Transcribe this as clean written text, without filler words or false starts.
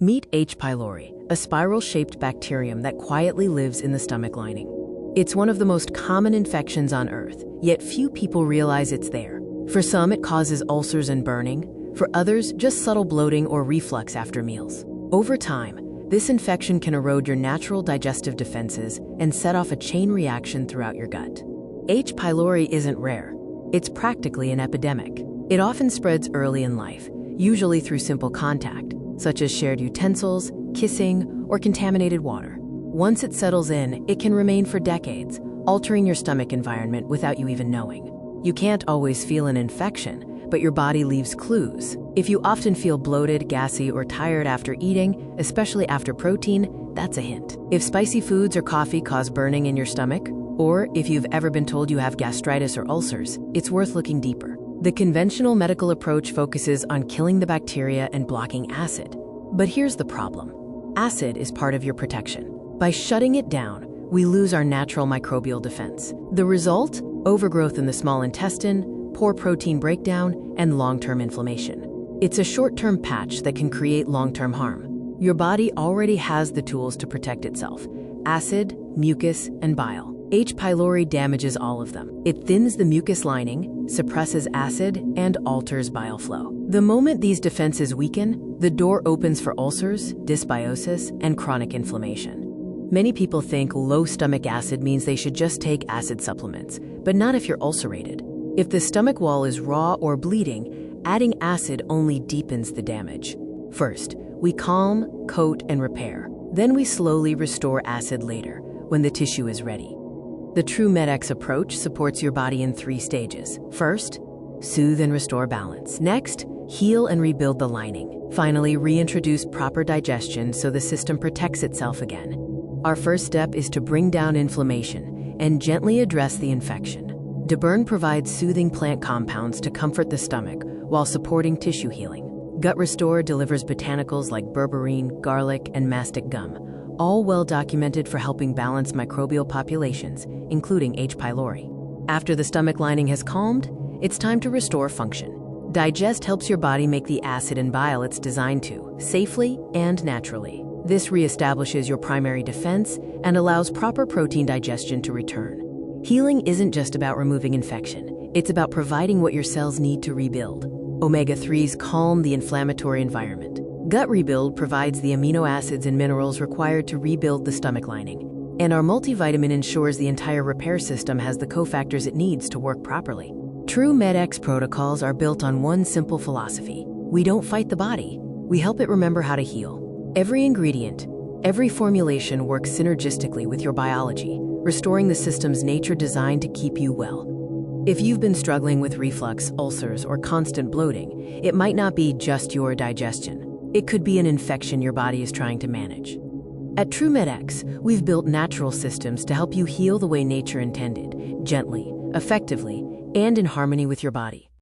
Meet H. pylori, a spiral-shaped bacterium that quietly lives in the stomach lining. It's one of the most common infections on Earth, yet few people realize it's there. For some, it causes ulcers and burning. For others, just subtle bloating or reflux after meals. Over time, this infection can erode your natural digestive defenses and set off a chain reaction throughout your gut. H. pylori isn't rare. It's practically an epidemic. It often spreads early in life, usually through simple contact, such as shared utensils, kissing, or contaminated water. Once it settles in, it can remain for decades, altering your stomach environment without you even knowing. You can't always feel an infection, but your body leaves clues. If you often feel bloated, gassy, or tired after eating, especially after protein, that's a hint. If spicy foods or coffee cause burning in your stomach, or if you've ever been told you have gastritis or ulcers, it's worth looking deeper. The conventional medical approach focuses on killing the bacteria and blocking acid. But here's the problem. Acid is part of your protection. By shutting it down, we lose our natural microbial defense. The result? Overgrowth in the small intestine, poor protein breakdown, and long-term inflammation. It's a short-term patch that can create long-term harm. Your body already has the tools to protect itself: acid, mucus, and bile. H. pylori damages all of them. It thins the mucus lining, suppresses acid, and alters bile flow. The moment these defenses weaken, the door opens for ulcers, dysbiosis, and chronic inflammation. Many people think low stomach acid means they should just take acid supplements, but not if you're ulcerated. If the stomach wall is raw or bleeding, adding acid only deepens the damage. First, we calm, coat, and repair. Then we slowly restore acid later, when the tissue is ready. The TrueMedX approach supports your body in 3 stages. First, soothe and restore balance. Next, heal and rebuild the lining. Finally, reintroduce proper digestion so the system protects itself again. Our first step is to bring down inflammation and gently address the infection. DeBurn provides soothing plant compounds to comfort the stomach while supporting tissue healing. Gut Restore delivers botanicals like berberine, garlic, and mastic gum, all well documented for helping balance microbial populations, including H. pylori. After the stomach lining has calmed, it's time to restore function. Digest helps your body make the acid and bile it's designed to, safely and naturally. This reestablishes your primary defense and allows proper protein digestion to return. Healing isn't just about removing infection. It's about providing what your cells need to rebuild. Omega-3s calm the inflammatory environment. Gut Rebuild provides the amino acids and minerals required to rebuild the stomach lining. And our multivitamin ensures the entire repair system has the cofactors it needs to work properly. TrueMedX protocols are built on one simple philosophy. We don't fight the body. We help it remember how to heal. Every ingredient, every formulation works synergistically with your biology, restoring the system's nature designed to keep you well. If you've been struggling with reflux, ulcers, or constant bloating, it might not be just your digestion. It could be an infection your body is trying to manage. At TrueMedX, we've built natural systems to help you heal the way nature intended, gently, effectively, and in harmony with your body.